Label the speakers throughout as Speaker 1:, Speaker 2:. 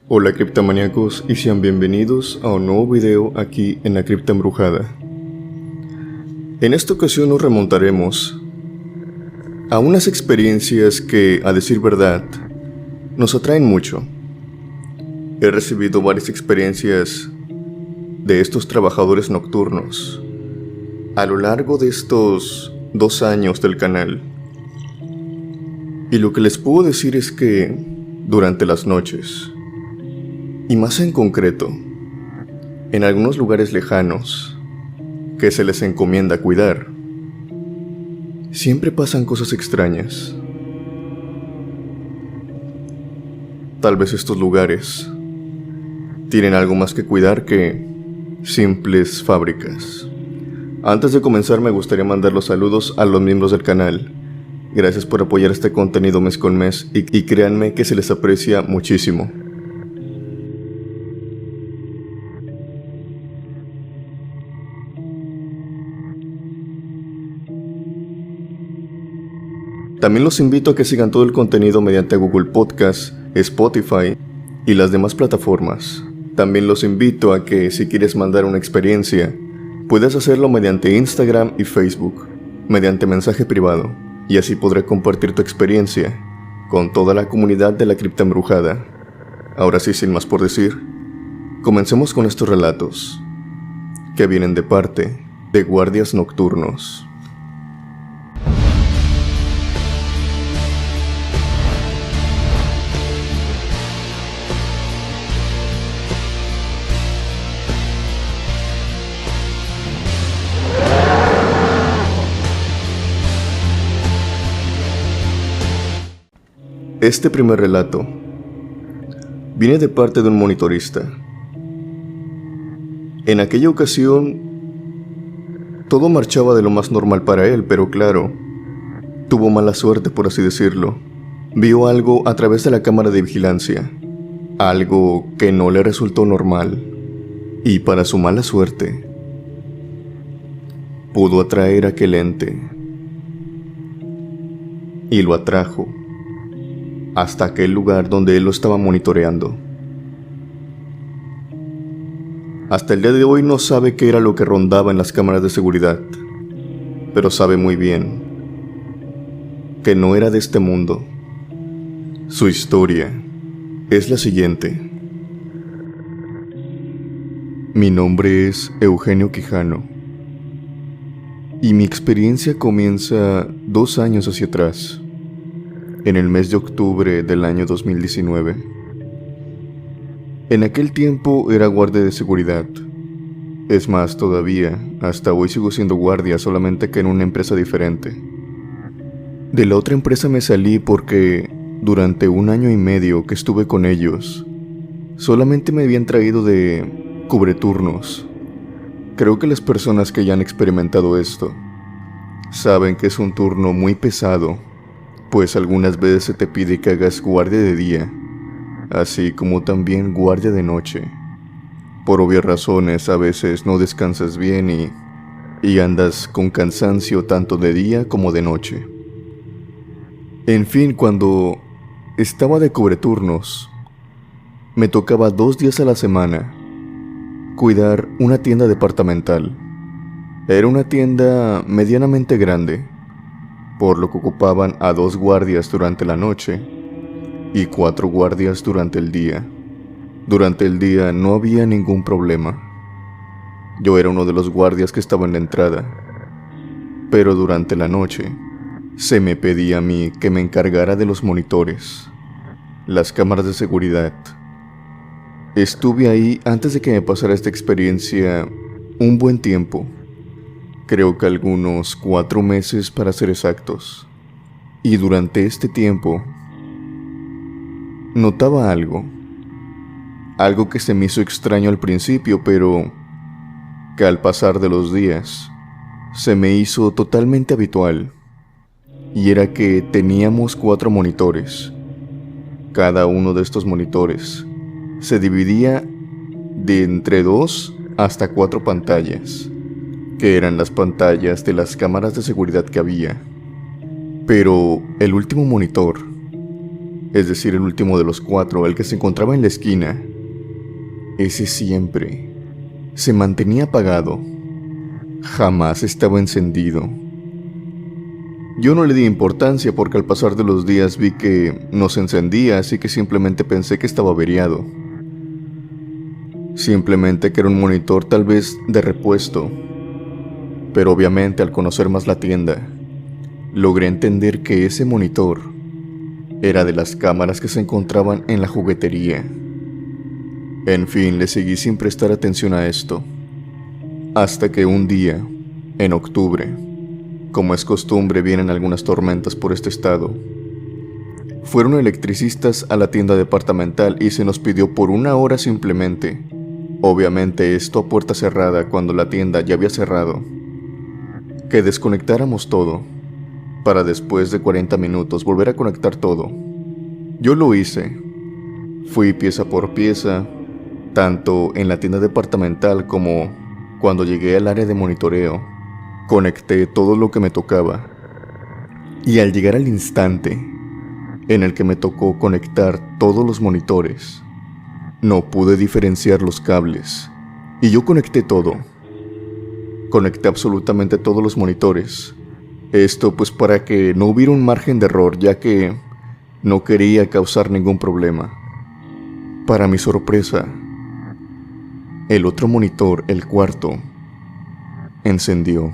Speaker 1: Hola criptomaníacos y sean bienvenidos a un nuevo video aquí en la Cripta Embrujada. En esta ocasión nos remontaremos a unas experiencias que, a decir verdad, nos atraen mucho. He recibido varias experiencias de estos trabajadores nocturnos a lo largo de estos 2 años del canal. Y lo que les puedo decir es que durante las noches, y más en concreto, en algunos lugares lejanos que se les encomienda cuidar, siempre pasan cosas extrañas. Tal vez estos lugares tienen algo más que cuidar que simples fábricas. Antes de comenzar me gustaría mandar los saludos a los miembros del canal. Gracias por apoyar este contenido mes con mes y créanme que se les aprecia muchísimo. También los invito a que sigan todo el contenido mediante Google Podcast, Spotify y las demás plataformas. También los invito a que si quieres mandar una experiencia, puedes hacerlo mediante Instagram y Facebook, mediante mensaje privado, y así podré compartir tu experiencia con toda la comunidad de la Cripta Embrujada. Ahora sí, sin más por decir, comencemos con estos relatos, que vienen de parte de guardias nocturnos. Este primer relato viene de parte de un monitorista. En aquella ocasión, todo marchaba de lo más normal para él, pero claro, tuvo mala suerte, por así decirlo. Vio algo a través de la cámara de vigilancia, algo que no le resultó normal, y para su mala suerte, pudo atraer aquel ente, y lo atrajo hasta aquel lugar donde él lo estaba monitoreando. Hasta el día de hoy no sabe qué era lo que rondaba en las cámaras de seguridad, pero sabe muy bien que no era de este mundo. Su historia es la siguiente. Mi nombre es Eugenio Quijano, y mi experiencia comienza 2 años hacia atrás, en el mes de octubre del año 2019. En aquel tiempo era guardia de seguridad. Es más, todavía, hasta hoy sigo siendo guardia, solamente que en una empresa diferente. De la otra empresa me salí porque, durante 1 año y medio que estuve con ellos, solamente me habían traído de cubreturnos. Creo que las personas que ya han experimentado esto saben que es un turno muy pesado, pues algunas veces se te pide que hagas guardia de día, así como también guardia de noche. Por obvias razones, a veces no descansas bien y andas con cansancio tanto de día como de noche. En fin, cuando estaba de cubreturnos, me tocaba 2 días a la semana cuidar una tienda departamental. Era una tienda medianamente grande, por lo que ocupaban a 2 guardias durante la noche y 4 guardias durante el día. Durante el día no había ningún problema. Yo era uno de los guardias que estaba en la entrada, pero durante la noche se me pedía a mí que me encargara de los monitores, las cámaras de seguridad. Estuve ahí antes de que me pasara esta experiencia un buen tiempo. Creo que algunos 4 meses para ser exactos. Y durante este tiempo notaba algo que se me hizo extraño al principio, pero que al pasar de los días se me hizo totalmente habitual. Y era que teníamos 4 monitores. Cada uno de estos monitores se dividía de entre 2 hasta 4 pantallas, que eran las pantallas de las cámaras de seguridad que había. Pero el último monitor es decir, el último de los 4, el que se encontraba en la esquina, ese siempre se mantenía apagado, jamás estaba encendido. Yo no le di importancia porque al pasar de los días vi que no se encendía, así que simplemente pensé que estaba averiado. Simplemente que era un monitor tal vez de repuesto. Pero obviamente al conocer más la tienda, logré entender que ese monitor era de las cámaras que se encontraban en la juguetería. En fin, le seguí sin prestar atención a esto. Hasta que un día, en octubre, como es costumbre, vienen algunas tormentas por este estado. Fueron electricistas a la tienda departamental y se nos pidió por 1 hora simplemente. Obviamente esto a puerta cerrada cuando la tienda ya había cerrado. Que desconectáramos todo, para después de 40 minutos volver a conectar todo. Yo lo hice. Fui pieza por pieza, tanto en la tienda departamental como cuando llegué al área de monitoreo. Conecté todo lo que me tocaba. Y al llegar al instante en el que me tocó conectar todos los monitores, no pude diferenciar los cables. Y yo conecté todo. Conecté absolutamente todos los monitores. Esto pues para que no hubiera un margen de error, ya que no quería causar ningún problema. Para mi sorpresa, el otro monitor, el cuarto, encendió.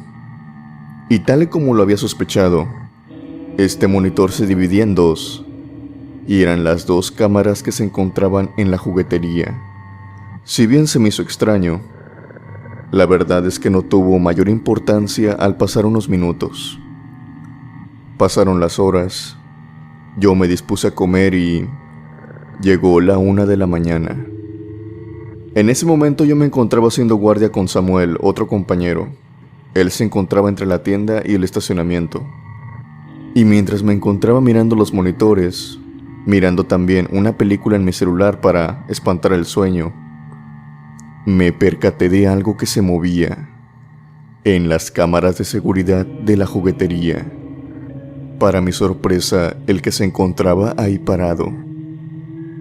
Speaker 1: Y tal y como lo había sospechado, este monitor se dividía en 2, y eran las 2 cámaras que se encontraban en la juguetería. Si bien se me hizo extraño, la verdad es que no tuvo mayor importancia al pasar unos minutos. Pasaron las horas, yo me dispuse a comer y llegó la 1 de la mañana. En ese momento yo me encontraba haciendo guardia con Samuel, otro compañero. Él se encontraba entre la tienda y el estacionamiento. Y mientras me encontraba mirando los monitores, mirando también una película en mi celular para espantar el sueño, me percaté de algo que se movía en las cámaras de seguridad de la juguetería. Para mi sorpresa, el que se encontraba ahí parado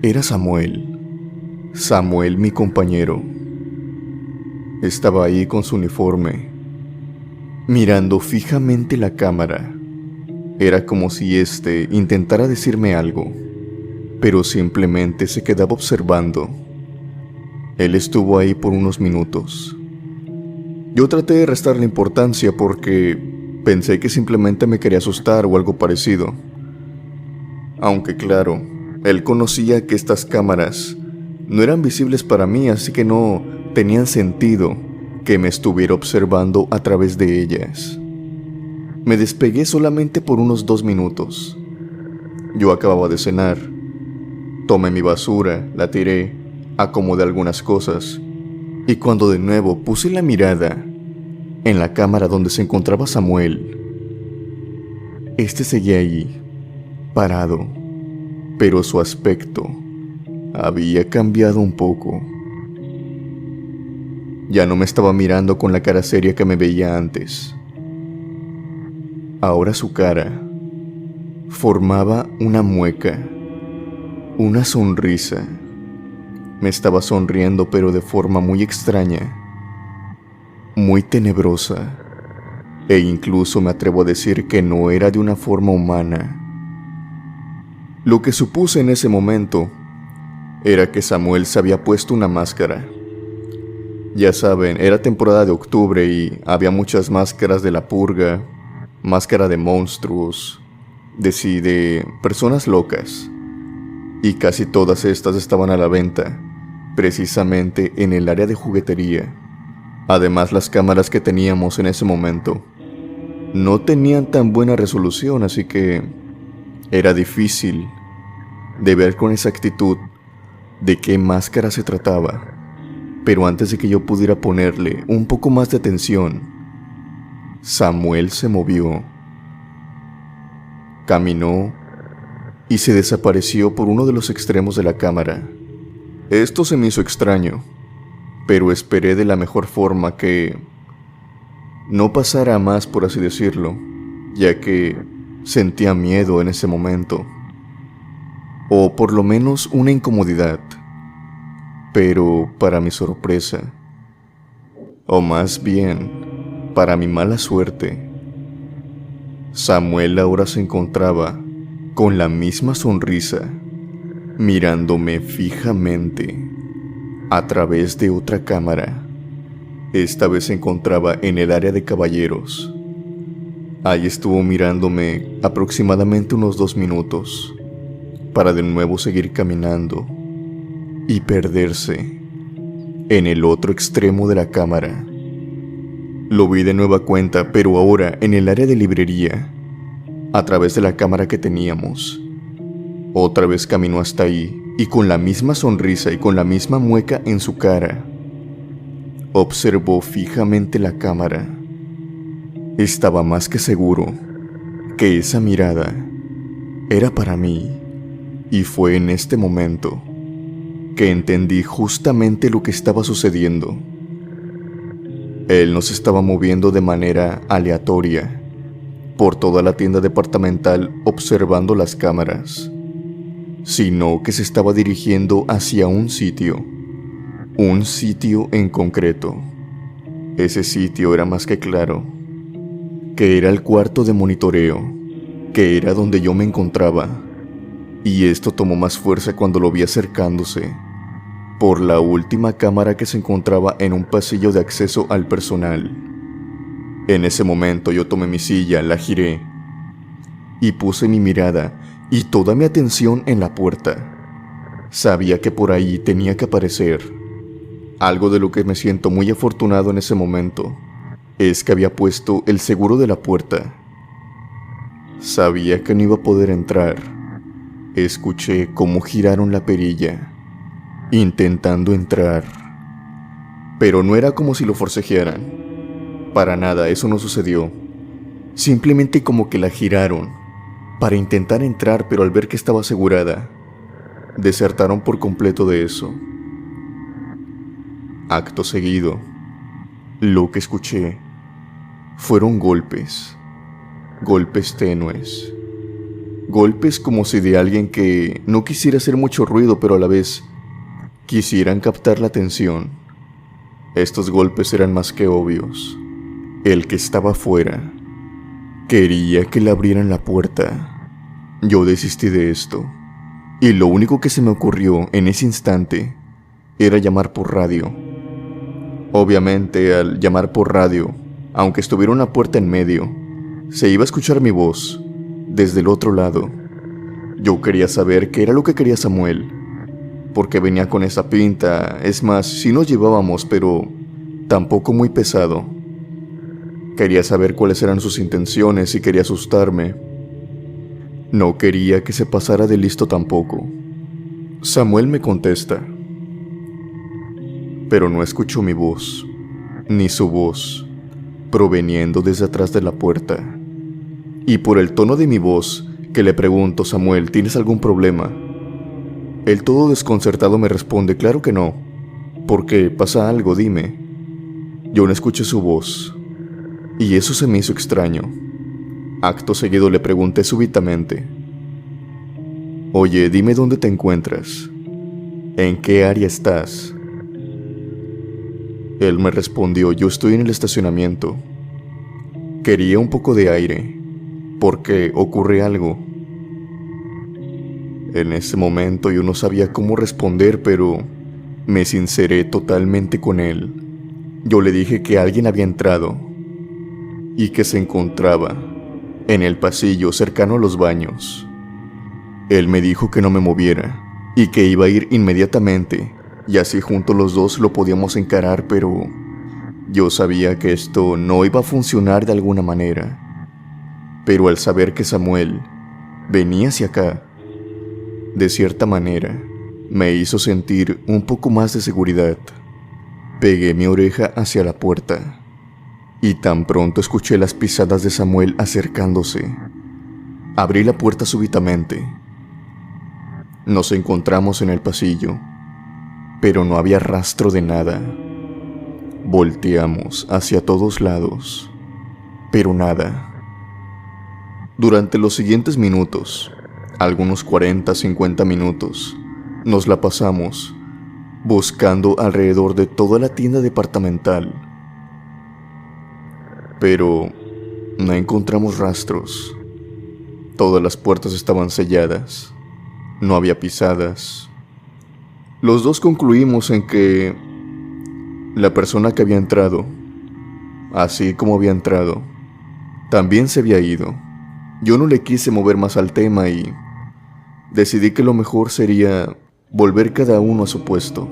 Speaker 1: era Samuel. Samuel, mi compañero. Estaba ahí con su uniforme, mirando fijamente la cámara. Era como si éste intentara decirme algo, pero simplemente se quedaba observando. Él estuvo ahí por unos minutos. Yo traté de restarle importancia porque pensé que simplemente me quería asustar o algo parecido. Aunque claro, él conocía que estas cámaras no eran visibles para mí, así que no tenían sentido que me estuviera observando a través de ellas. Me despegué solamente por unos 2 minutos. Yo acababa de cenar. Tomé mi basura, la tiré, acomodé algunas cosas, y cuando de nuevo puse la mirada en la cámara donde se encontraba Samuel, este seguía allí, parado, pero su aspecto había cambiado un poco. Ya no me estaba mirando con la cara seria que me veía antes. Ahora su cara formaba una mueca, una sonrisa. Me estaba sonriendo, pero de forma muy extraña, muy tenebrosa, e incluso me atrevo a decir que no era de una forma humana. Lo que supuse en ese momento era que Samuel se había puesto una máscara. Ya saben, era temporada de octubre y había muchas máscaras de la purga, máscara de monstruos, de personas locas, y casi todas estas estaban a la venta, precisamente en el área de juguetería. Además, las cámaras que teníamos en ese momento no tenían tan buena resolución, así que era difícil de ver con exactitud de qué máscara se trataba. Pero antes de que yo pudiera ponerle un poco más de atención, Samuel se movió, caminó y se desapareció por uno de los extremos de la cámara. Esto se me hizo extraño, pero esperé de la mejor forma que no pasara a más, por así decirlo, ya que sentía miedo en ese momento. o por lo menos una incomodidad. Pero para mi sorpresa, o más bien, para mi mala suerte, Samuel ahora se encontraba con la misma sonrisa, mirándome fijamente a través de otra cámara. Esta vez se encontraba en el área de caballeros. Ahí estuvo mirándome aproximadamente unos 2 minutos, para de nuevo seguir caminando y perderse en el otro extremo de la cámara. Lo vi de nueva cuenta, pero ahora en el área de librería, a través de la cámara que teníamos. Otra vez caminó hasta ahí, y con la misma sonrisa y con la misma mueca en su cara, observó fijamente la cámara. Estaba más que seguro que esa mirada era para mí, y fue en este momento que entendí justamente lo que estaba sucediendo. Él no se estaba moviendo de manera aleatoria por toda la tienda departamental observando las cámaras, sino que se estaba dirigiendo hacia un sitio en concreto. Ese sitio era más que claro, que era el cuarto de monitoreo, que era donde yo me encontraba, y esto tomó más fuerza cuando lo vi acercándose por la última cámara que se encontraba en un pasillo de acceso al personal. En ese momento yo tomé mi silla, la giré y puse mi mirada y toda mi atención en la puerta. Sabía que por ahí tenía que aparecer. Algo de lo que me siento muy afortunado en ese momento es que había puesto el seguro de la puerta. Sabía que no iba a poder entrar. Escuché cómo giraron la perilla, intentando entrar. Pero no era como si lo forcejearan. Para nada, eso no sucedió. Simplemente como que la giraron para intentar entrar, pero al ver que estaba asegurada, desertaron por completo de eso. Acto seguido, lo que escuché fueron golpes tenues, golpes como si de alguien que no quisiera hacer mucho ruido, pero a la vez quisieran captar la atención. Estos golpes eran más que obvios. El que estaba afuera quería que le abrieran la puerta. Yo desistí de esto, y lo único que se me ocurrió en ese instante era llamar por radio. Obviamente, al llamar por radio, aunque estuviera una puerta en medio, se iba a escuchar mi voz desde el otro lado. Yo quería saber qué era lo que quería Samuel, porque venía con esa pinta. Es más, sí nos llevábamos, pero tampoco muy pesado. Quería saber cuáles eran sus intenciones y quería asustarme. No quería que se pasara de listo tampoco. Samuel me contesta, pero no escucho mi voz, ni su voz, proveniendo desde atrás de la puerta. Y por el tono de mi voz, que le pregunto: Samuel, ¿tienes algún problema? Él todo desconcertado me responde: claro que no. ¿Por qué? ¿Pasa algo? Dime. Yo no escuché su voz, y eso se me hizo extraño. Acto seguido le pregunté súbitamente: oye, dime dónde te encuentras. ¿En qué área estás? Él me respondió: yo estoy en el estacionamiento. Quería un poco de aire, porque ocurre algo. En ese momento yo no sabía cómo responder, pero me sinceré totalmente con él. Yo le dije que alguien había entrado y que se encontraba en el pasillo cercano a los baños. Él me dijo que no me moviera y que iba a ir inmediatamente, y así juntos los dos lo podíamos encarar, pero yo sabía que esto no iba a funcionar de alguna manera. Pero al saber que Samuel venía hacia acá, de cierta manera, me hizo sentir un poco más de seguridad. Pegué mi oreja hacia la puerta, y tan pronto escuché las pisadas de Samuel acercándose, abrí la puerta súbitamente. Nos encontramos en el pasillo, pero no había rastro de nada. Volteamos hacia todos lados, pero nada. Durante los siguientes minutos, algunos 40, 50 minutos, nos la pasamos buscando alrededor de toda la tienda departamental. Pero no encontramos rastros. Todas las puertas estaban selladas. No había pisadas. Los dos concluimos en que la persona que había entrado, así como había entrado, también se había ido. Yo no le quise mover más al tema y decidí que lo mejor sería volver cada uno a su puesto.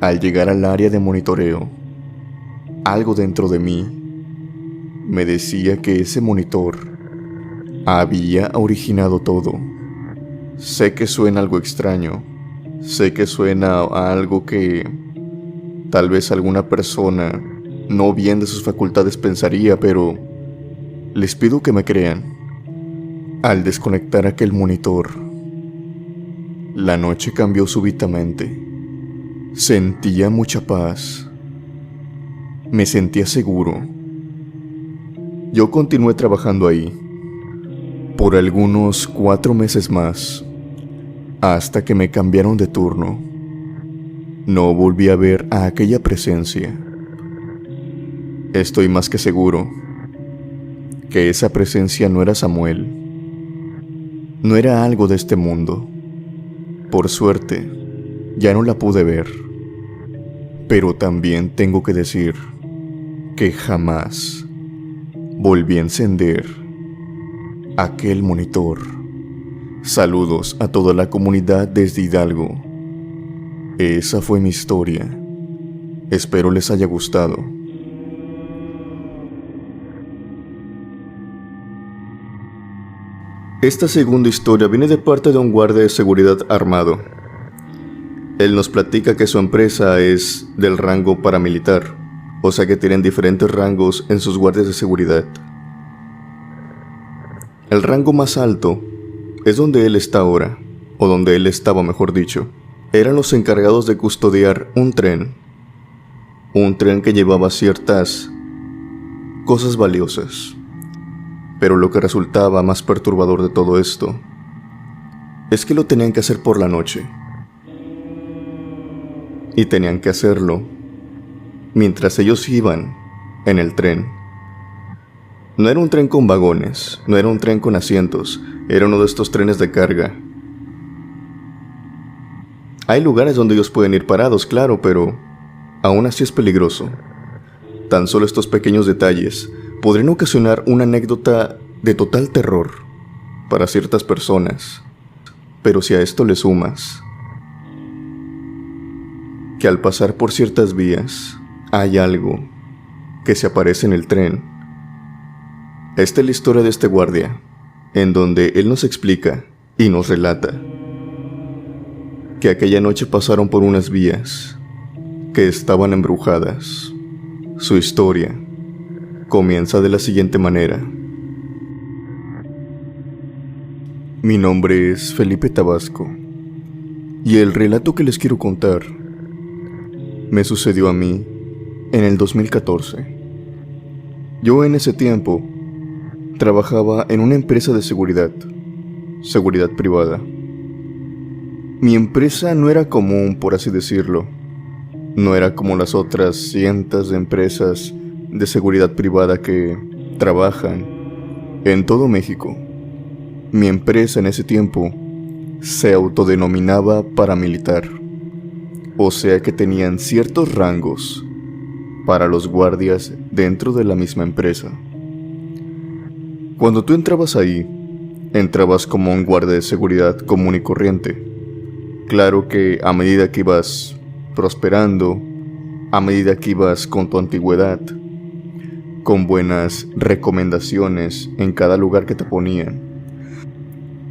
Speaker 1: Al llegar al área de monitoreo, algo dentro de mí me decía que ese monitor había originado todo. Sé que suena algo extraño, sé que suena a algo que tal vez alguna persona no bien de sus facultades pensaría, pero les pido que me crean. Al desconectar aquel monitor, la noche cambió súbitamente. Sentía mucha paz. Me sentía seguro. Yo continué trabajando ahí por algunos 4 meses más, hasta que me cambiaron de turno. No volví a ver a aquella presencia. Estoy más que seguro que esa presencia no era Samuel. No era algo de este mundo. Por suerte, ya no la pude ver. Pero también tengo que decir que jamás volví a encender aquel monitor. Saludos a toda la comunidad desde Hidalgo. Esa fue mi historia. Espero les haya gustado. Esta segunda historia viene de parte de un guardia de seguridad armado. Él nos platica que su empresa es del rango paramilitar, o sea que tienen diferentes rangos en sus guardias de seguridad. El rango más alto es donde él está ahora, o donde él estaba, mejor dicho. Eran los encargados de custodiar un tren que llevaba ciertas cosas valiosas. Pero lo que resultaba más perturbador de todo esto es que lo tenían que hacer por la noche. Y tenían que hacerlo mientras ellos iban en el tren. No era un tren con vagones, no era un tren con asientos, era uno de estos trenes de carga. Hay lugares donde ellos pueden ir parados, claro, pero aún así es peligroso. Tan solo estos pequeños detalles podrían ocasionar una anécdota de total terror para ciertas personas. Pero si a esto le sumas que al pasar por ciertas vías hay algo que se aparece en el tren. Esta es la historia de este guardia, en donde él nos explica y nos relata que aquella noche pasaron por unas vías que estaban embrujadas. Su historia comienza de la siguiente manera. Mi nombre es Felipe Tabasco y el relato que les quiero contar me sucedió a mí en el 2014. Yo en ese tiempo trabajaba en una empresa de seguridad privada. Mi empresa no era común, por así decirlo. No era como las otras cientos de empresas de seguridad privada que trabajan en todo México. Mi empresa en ese tiempo se autodenominaba paramilitar, o sea que tenían ciertos rangos para los guardias dentro de la misma empresa. Cuando tú entrabas ahí, entrabas como un guardia de seguridad común y corriente. Claro que a medida que ibas prosperando, a medida que ibas con tu antigüedad, con buenas recomendaciones en cada lugar que te ponían,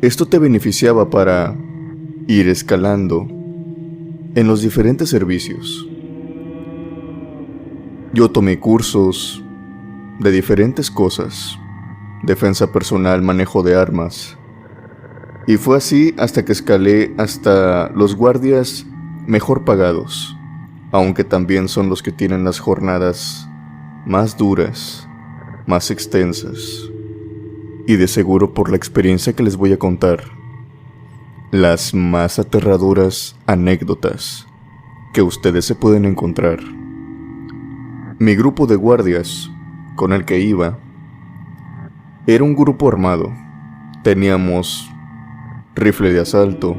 Speaker 1: esto te beneficiaba para ir escalando en los diferentes servicios. Yo tomé cursos de diferentes cosas: defensa personal, manejo de armas. Y fue así hasta que escalé hasta los guardias mejor pagados, aunque también son los que tienen las jornadas más duras, más extensas. Y de seguro por la experiencia que les voy a contar, las más aterradoras anécdotas que ustedes se pueden encontrar. Mi grupo de guardias con el que iba era un grupo armado. Teníamos rifle de asalto,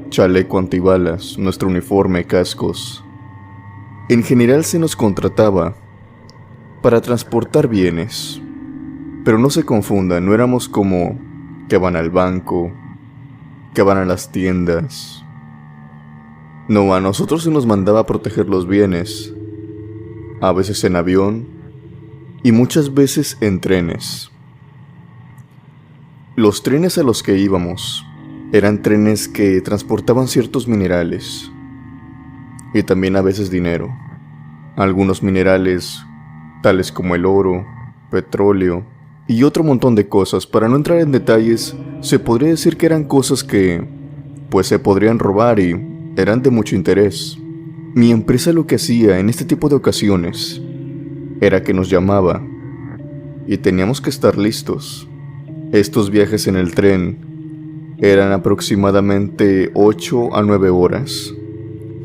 Speaker 1: chaleco antibalas, nuestro uniforme, cascos. En general se nos contrataba para transportar bienes. Pero no se confundan, no éramos como que van al banco, que van a las tiendas. No, a nosotros se nos mandaba a proteger los bienes, a veces en avión y muchas veces en trenes. Los trenes a los que íbamos eran trenes que transportaban ciertos minerales y también a veces dinero. Algunos minerales tales como el oro, petróleo y otro montón de cosas. Para no entrar en detalles, se podría decir que eran cosas que pues se podrían robar y eran de mucho interés. Mi empresa lo que hacía en este tipo de ocasiones era que nos llamaba y teníamos que estar listos. Estos viajes en el tren eran aproximadamente 8 a 9 horas,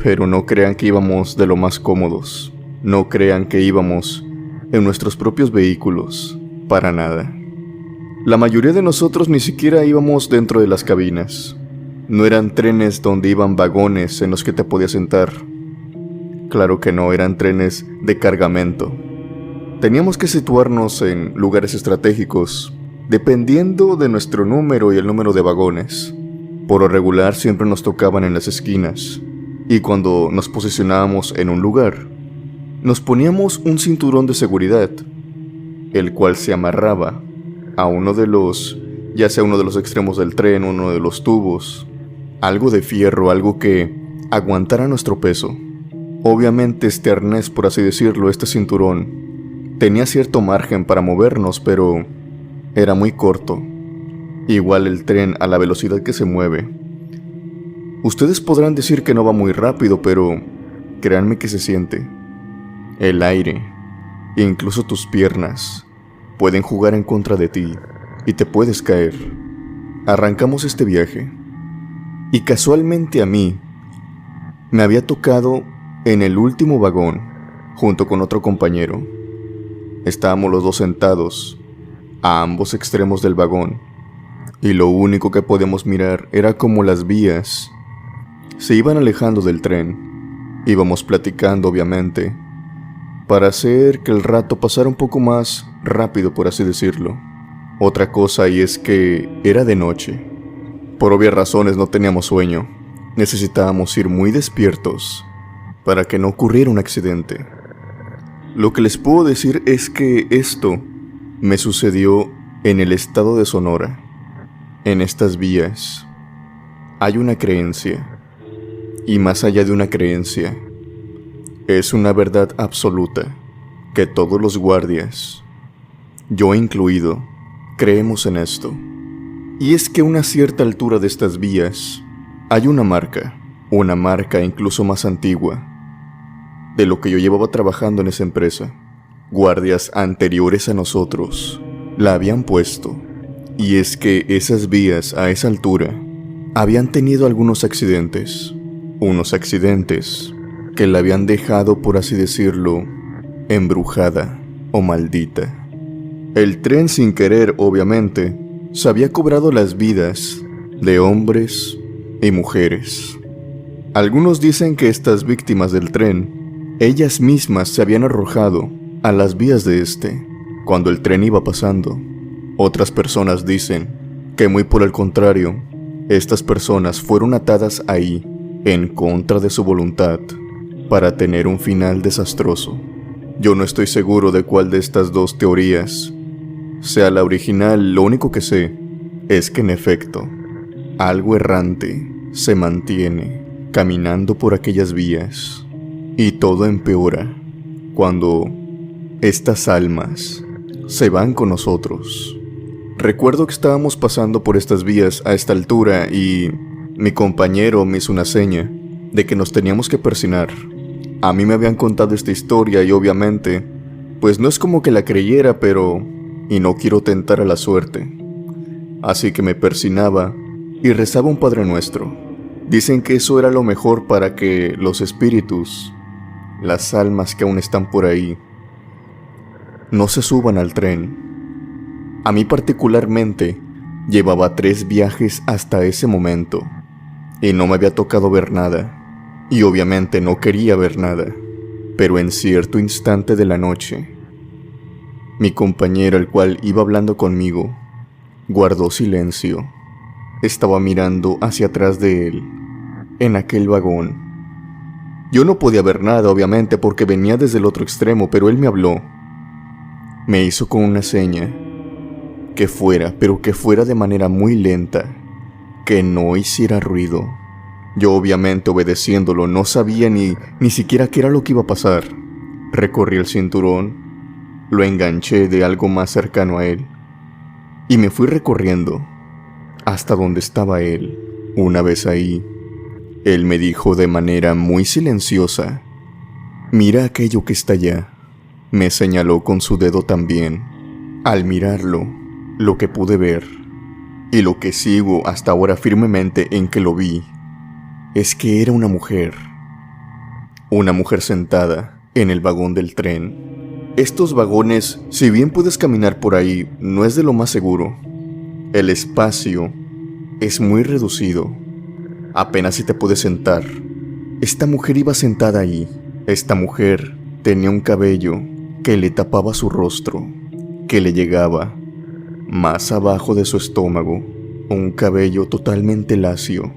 Speaker 1: pero no crean que íbamos de lo más cómodos. No crean que íbamos en nuestros propios vehículos, para nada. La mayoría de nosotros ni siquiera íbamos dentro de las cabinas. No eran trenes donde iban vagones en los que te podías sentar. Claro que no, eran trenes de cargamento. Teníamos que situarnos en lugares estratégicos, dependiendo de nuestro número y el número de vagones. Por lo regular siempre nos tocaban en las esquinas, y cuando nos posicionábamos en un lugar, nos poníamos un cinturón de seguridad, el cual se amarraba a uno de los, ya sea uno de los extremos del tren, uno de los tubos, algo de fierro, algo que aguantara nuestro peso. Obviamente este arnés, por así decirlo, este cinturón, tenía cierto margen para movernos, pero era muy corto. Igual el tren a la velocidad que se mueve. Ustedes podrán decir que no va muy rápido, pero créanme que se siente. El aire, incluso tus piernas, pueden jugar en contra de ti y te puedes caer. Arrancamos este viaje y casualmente a mí me había tocado en el último vagón junto con otro compañero. Estábamos los dos sentados a ambos extremos del vagón y lo único que podíamos mirar era cómo las vías se iban alejando del tren. Íbamos platicando, obviamente, para hacer que el rato pasara un poco más rápido, por así decirlo. Otra cosa, y es que era de noche. Por obvias razones no teníamos sueño. Necesitábamos ir muy despiertos para que no ocurriera un accidente. Lo que les puedo decir es que esto me sucedió en el estado de Sonora. En estas vías hay una creencia, y más allá de una creencia, es una verdad absoluta que todos los guardias, yo incluido, creemos en esto. Y es que a una cierta altura de estas vías hay una marca incluso más antigua de lo que yo llevaba trabajando en esa empresa. Guardias anteriores a nosotros la habían puesto, y es que esas vías a esa altura habían tenido algunos accidentes, unos accidentes que la habían dejado, por así decirlo, embrujada o maldita. El tren, sin querer, obviamente, se había cobrado las vidas de hombres y mujeres. Algunos dicen que estas víctimas del tren, ellas mismas se habían arrojado a las vías de este cuando el tren iba pasando. Otras personas dicen que muy por el contrario, estas personas fueron atadas ahí en contra de su voluntad para tener un final desastroso. Yo no estoy seguro de cuál de estas dos teorías sea la original. Lo único que sé es que en efecto, algo errante se mantiene caminando por aquellas vías, y todo empeora cuando estas almas se van con nosotros. Recuerdo que estábamos pasando por estas vías a esta altura y mi compañero me hizo una seña de que nos teníamos que persignar. A mí me habían contado esta historia y obviamente, pues no es como que la creyera, pero y no quiero tentar a la suerte. Así que me persignaba y rezaba un Padre Nuestro. Dicen que eso era lo mejor para que los espíritus, las almas que aún están por ahí, no se suban al tren. A mí particularmente, llevaba 3 viajes hasta ese momento y no me había tocado ver nada, y obviamente no quería ver nada, pero en cierto instante de la noche, mi compañero, el cual iba hablando conmigo, guardó silencio. Estaba mirando hacia atrás de él, en aquel vagón. Yo no podía ver nada, obviamente, porque venía desde el otro extremo, pero él me habló. Me hizo con una seña que fuera, pero que fuera de manera muy lenta, que no hiciera ruido. Yo obviamente obedeciéndolo, no sabía ni siquiera qué era lo que iba a pasar. Recorrí el cinturón, lo enganché de algo más cercano a él y me fui recorriendo hasta donde estaba él. Una vez ahí, él me dijo de manera muy silenciosa: «Mira aquello que está allá». Me señaló con su dedo también. Al mirarlo, lo que pude ver, y lo que sigo hasta ahora firmemente en que lo vi, es que era una mujer sentada en el vagón del tren. Estos vagones, si bien puedes caminar por ahí, no es de lo más seguro. El espacio es muy reducido. Apenas si te puedes sentar. Esta mujer iba sentada ahí. Esta mujer tenía un cabello que le tapaba su rostro, que le llegaba más abajo de su estómago, un cabello totalmente lacio.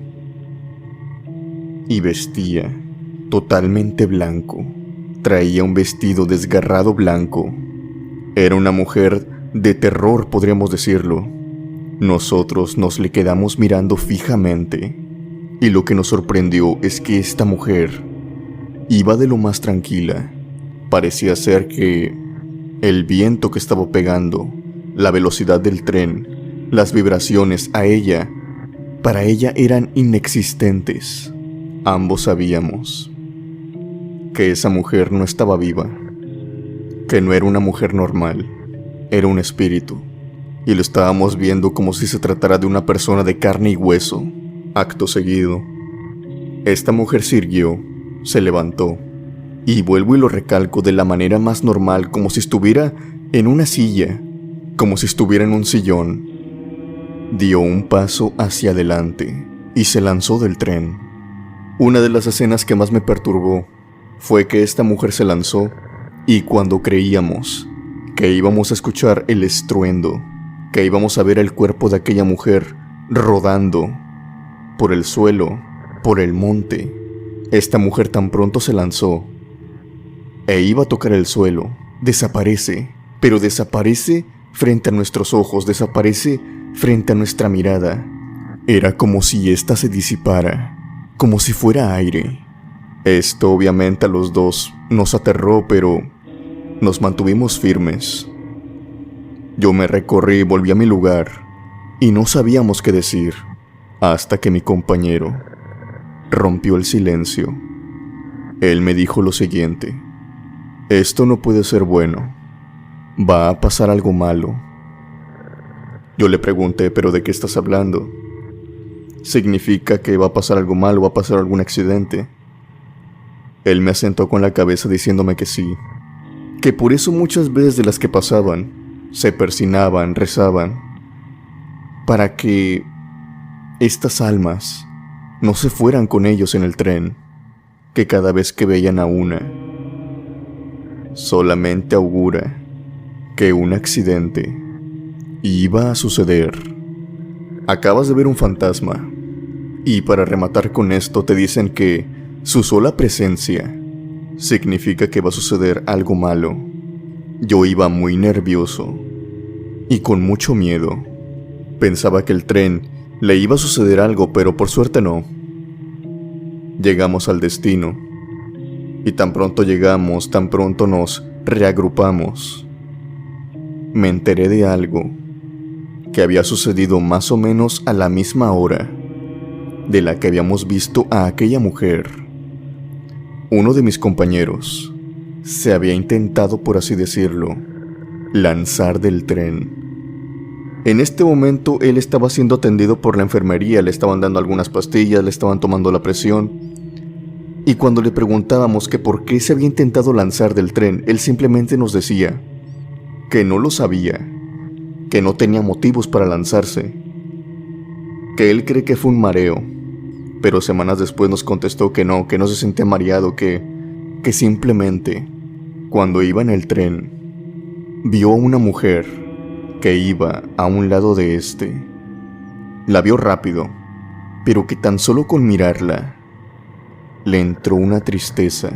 Speaker 1: Y vestía totalmente blanco. Traía un vestido desgarrado blanco. Era una mujer de terror, podríamos decirlo. Nosotros nos le quedamos mirando fijamente, y lo que nos sorprendió es que esta mujer iba de lo más tranquila. Parecía ser que el viento que estaba pegando, la velocidad del tren, las vibraciones para ella eran inexistentes. Ambos sabíamos que esa mujer no estaba viva, que no era una mujer normal, era un espíritu, y lo estábamos viendo como si se tratara de una persona de carne y hueso. Acto seguido, esta mujer se irguió, se levantó, y vuelvo y lo recalco de la manera más normal, como si estuviera en una silla, como si estuviera en un sillón. Dio un paso hacia adelante y se lanzó del tren. Una de las escenas que más me perturbó fue que esta mujer se lanzó, y cuando creíamos que íbamos a escuchar el estruendo, que íbamos a ver el cuerpo de aquella mujer rodando por el suelo, por el monte, esta mujer tan pronto se lanzó e iba a tocar el suelo, desaparece, pero desaparece frente a nuestros ojos, desaparece frente a nuestra mirada. Era como si ésta se disipara, como si fuera aire. Esto obviamente a los dos nos aterró, pero nos mantuvimos firmes. Yo me recorrí y volví a mi lugar, y no sabíamos qué decir, hasta que mi compañero rompió el silencio. Él me dijo lo siguiente: «Esto no puede ser bueno, va a pasar algo malo». Yo le pregunté: «¿Pero de qué estás hablando? ¿Significa que va a pasar algo malo, va a pasar algún accidente?». Él me asentó con la cabeza diciéndome que sí, que por eso muchas veces de las que pasaban, se persinaban, rezaban, para que estas almas no se fueran con ellos en el tren, que cada vez que veían a una, solamente augura que un accidente iba a suceder. Acabas de ver un fantasma, y para rematar con esto te dicen que su sola presencia significa que va a suceder algo malo. Yo iba muy nervioso y con mucho miedo. Pensaba que el tren le iba a suceder algo, pero por suerte no. Llegamos al destino, y tan pronto llegamos, tan pronto nos reagrupamos, me enteré de algo que había sucedido más o menos a la misma hora de la que habíamos visto a aquella mujer. Uno de mis compañeros se había intentado, por así decirlo, lanzar del tren. En este momento él estaba siendo atendido por la enfermería, le estaban dando algunas pastillas, le estaban tomando la presión. Y cuando le preguntábamos que por qué se había intentado lanzar del tren, él simplemente nos decía que no lo sabía, que no tenía motivos para lanzarse, que él cree que fue un mareo, pero semanas después nos contestó que no se sentía mareado, que simplemente, cuando iba en el tren, vio a una mujer que iba a un lado de este. La vio rápido, pero que tan solo con mirarla, le entró una tristeza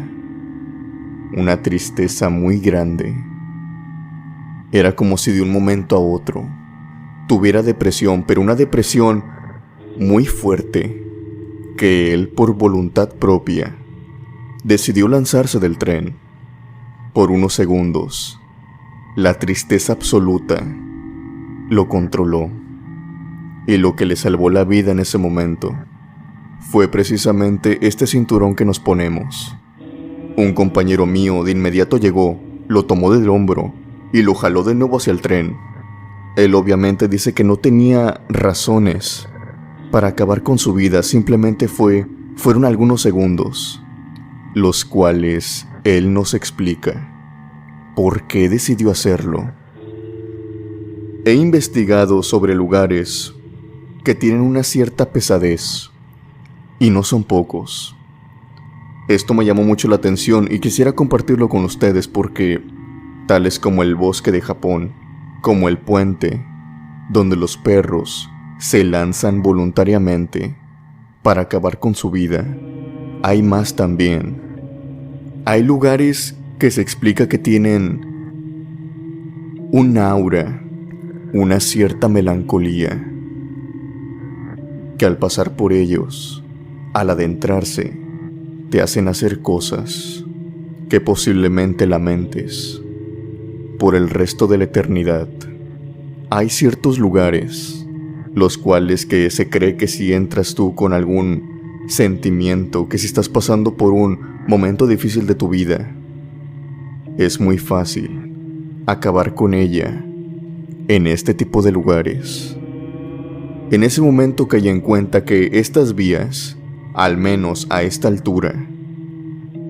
Speaker 1: muy grande. Era como si de un momento a otro tuviera depresión, pero una depresión muy fuerte, que él por voluntad propia decidió lanzarse del tren. Por unos segundos, la tristeza absoluta lo controló, y lo que le salvó la vida en ese momento fue precisamente este cinturón que nos ponemos. Un compañero mío de inmediato llegó, lo tomó del hombro y lo jaló de nuevo hacia el tren. Él obviamente dice que no tenía razones para acabar con su vida, simplemente fueron algunos segundos, los cuales él nos explica por qué decidió hacerlo. He investigado sobre lugares que tienen una cierta pesadez, y no son pocos. Esto me llamó mucho la atención y quisiera compartirlo con ustedes porque, tales como el bosque de Japón, como el puente, donde los perros se lanzan voluntariamente para acabar con su vida, hay más también. Hay lugares que se explica que tienen un aura, una cierta melancolía, que al pasar por ellos, al adentrarse, te hacen hacer cosas que posiblemente lamentes por el resto de la eternidad. Hay ciertos lugares, los cuales que se cree que si entras tú con algún sentimiento, que si estás pasando por un momento difícil de tu vida, es muy fácil acabar con ella en este tipo de lugares. En ese momento caí en cuenta que estas vías, al menos a esta altura,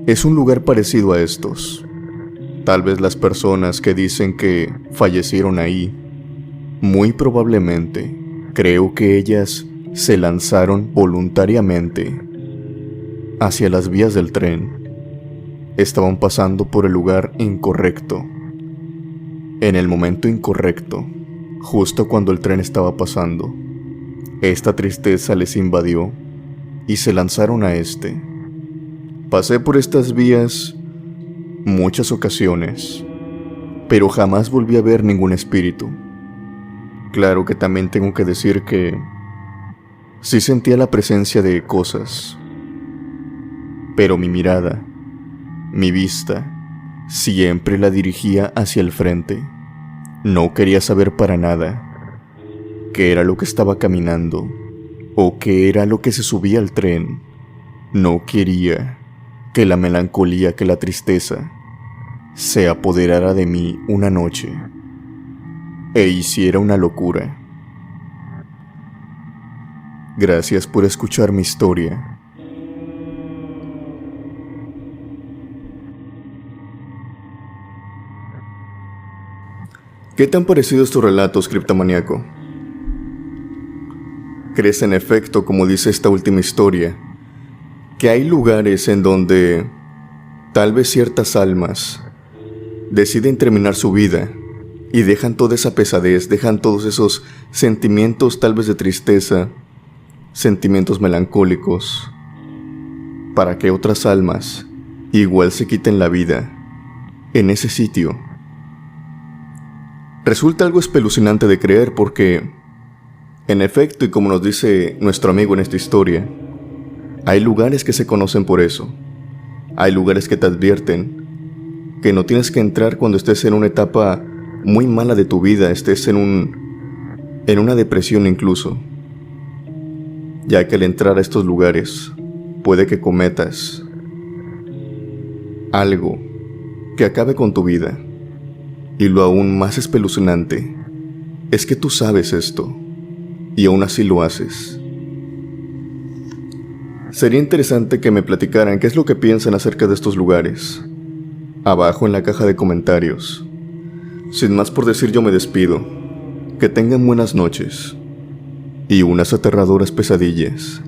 Speaker 1: es un lugar parecido a estos. Tal vez las personas que dicen que fallecieron ahí, muy probablemente, creo que ellas se lanzaron voluntariamente hacia las vías del tren. Estaban pasando por el lugar incorrecto, en el momento incorrecto, justo cuando el tren estaba pasando. Esta tristeza les invadió y se lanzaron a este. Pasé por estas vías muchas ocasiones, pero jamás volví a ver ningún espíritu. Claro que también tengo que decir que sí sentía la presencia de cosas, pero mi mirada, mi vista, siempre la dirigía hacia el frente. No quería saber para nada qué era lo que estaba caminando o qué era lo que se subía al tren. No quería que la melancolía, que la tristeza se apoderara de mí una noche e hiciera una locura. Gracias por escuchar mi historia. ¿Qué te han parecido estos relatos, criptomaníaco? ¿Crees en efecto, como dice esta última historia, que hay lugares en donde tal vez ciertas almas deciden terminar su vida y dejan toda esa pesadez, dejan todos esos sentimientos tal vez de tristeza, sentimientos melancólicos, para que otras almas igual se quiten la vida en ese sitio? Resulta algo espeluznante de creer porque, en efecto, y como nos dice nuestro amigo en esta historia, hay lugares que se conocen por eso. Hay lugares que te advierten que no tienes que entrar cuando estés en una etapa muy mala de tu vida, estés en una depresión incluso, ya que al entrar a estos lugares puede que cometas algo que acabe con tu vida. Y lo aún más espeluznante es que tú sabes esto, y aún así lo haces. Sería interesante que me platicaran qué es lo que piensan acerca de estos lugares, abajo en la caja de comentarios. Sin más por decir, yo me despido. Que tengan buenas noches y unas aterradoras pesadillas.